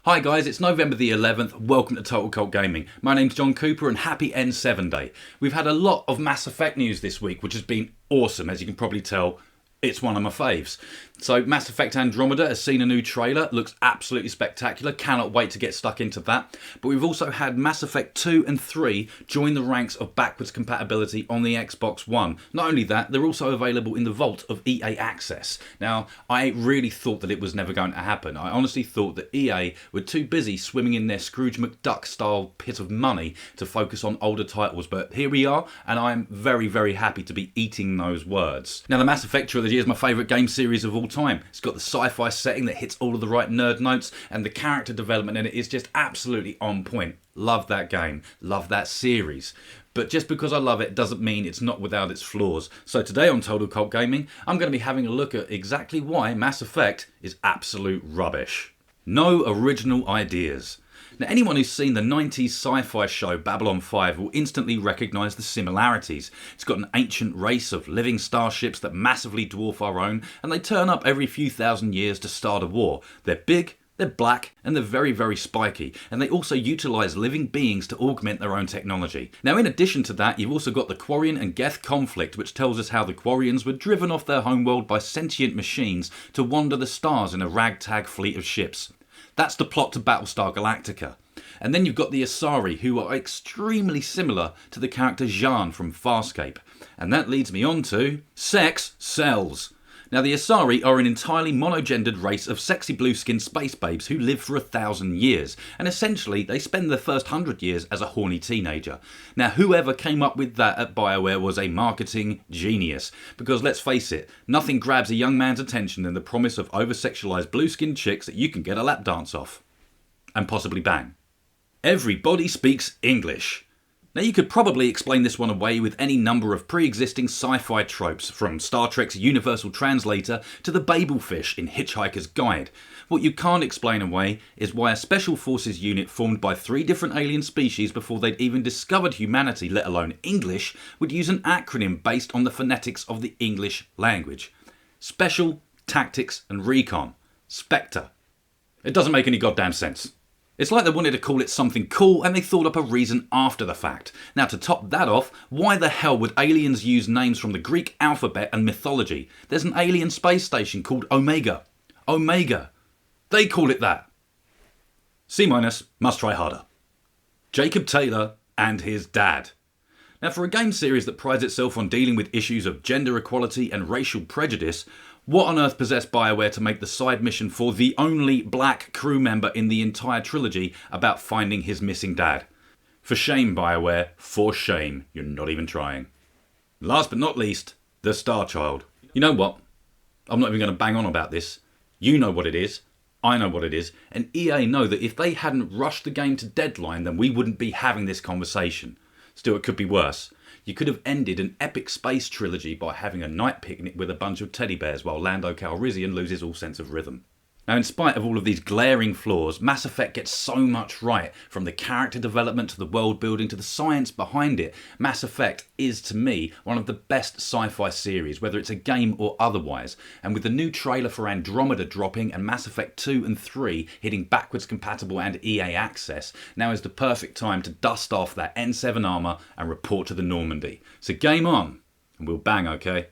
Hi guys, it's November the 11th, welcome to Total Cult Gaming. My name's John Cooper and happy N7 Day. We've had a lot of Mass Effect news this week, which has been awesome. As you can probably tell, it's one of my faves. So Mass Effect Andromeda has seen a new trailer, looks absolutely spectacular, cannot wait to get stuck into that. But we've also had Mass Effect 2 and 3 join the ranks of backwards compatibility on the Xbox One. Not only that, they're also available in the vault of EA Access. Now, I really thought that it was never going to happen. I honestly thought that EA were too busy swimming in their Scrooge McDuck style pit of money to focus on older titles, but here we are, and I'm very, very happy to be eating those words. Now, the Mass Effect Trilogy is my favourite game series of all time. It's got the sci-fi setting that hits all of the right nerd notes, and the character development in it is just absolutely on point. Love that game, love that series. But just because I love it doesn't mean it's not without its flaws. So today on Total Cult Gaming, I'm going to be having a look at exactly why Mass Effect is absolute rubbish. No original ideas. Now, anyone who's seen the 90s sci-fi show Babylon 5 will instantly recognise the similarities. It's got an ancient race of living starships that massively dwarf our own, and they turn up every few thousand years to start a war. They're big, they're black, and they're very, very spiky, and they also utilise living beings to augment their own technology. Now, in addition to that, you've also got the Quarian and Geth conflict, which tells us how the Quarians were driven off their homeworld by sentient machines to wander the stars in a ragtag fleet of ships. That's the plot to Battlestar Galactica. And then you've got the Asari, who are extremely similar to the character Jean from Farscape. And that leads me on to sex sells. Now, the Asari are an entirely monogendered race of sexy blue-skinned space babes who live for 1,000 years, and essentially they spend their first 100 years as a horny teenager. Now, whoever came up with that at BioWare was a marketing genius, because let's face it, nothing grabs a young man's attention than the promise of over-sexualised blue-skinned chicks that you can get a lap dance off. And possibly bang. Everybody speaks English. Now, you could probably explain this one away with any number of pre-existing sci-fi tropes, from Star Trek's Universal Translator to the Babelfish in Hitchhiker's Guide. What you can't explain away is why a special forces unit formed by 3 different alien species before they'd even discovered humanity, let alone English, would use an acronym based on the phonetics of the English language. Special Tactics and Recon. Spectre. It doesn't make any goddamn sense. It's like they wanted to call it something cool and they thought up a reason after the fact. Now, to top that off, why the hell would aliens use names from the Greek alphabet and mythology? There's an alien space station called Omega. Omega. They call it that. C-, must try harder. Jacob Taylor and his dad. Now, for a game series that prides itself on dealing with issues of gender equality and racial prejudice, what on earth possessed BioWare to make the side mission for the only black crew member in the entire trilogy about finding his missing dad? For shame, BioWare, for shame, you're not even trying. Last but not least, the Starchild. You know what? I'm not even going to bang on about this. You know what it is, I know what it is, and EA know that if they hadn't rushed the game to deadline, then we wouldn't be having this conversation. Still, it could be worse. You could have ended an epic space trilogy by having a night picnic with a bunch of teddy bears while Lando Calrissian loses all sense of rhythm. Now, in spite of all of these glaring flaws, Mass Effect gets so much right, from the character development to the world building to the science behind it. Mass Effect is, to me, one of the best sci-fi series, whether it's a game or otherwise. And with the new trailer for Andromeda dropping and Mass Effect 2 and 3 hitting backwards compatible and EA Access, now is the perfect time to dust off that N7 armour and report to the Normandy. So game on, and we'll bang, okay?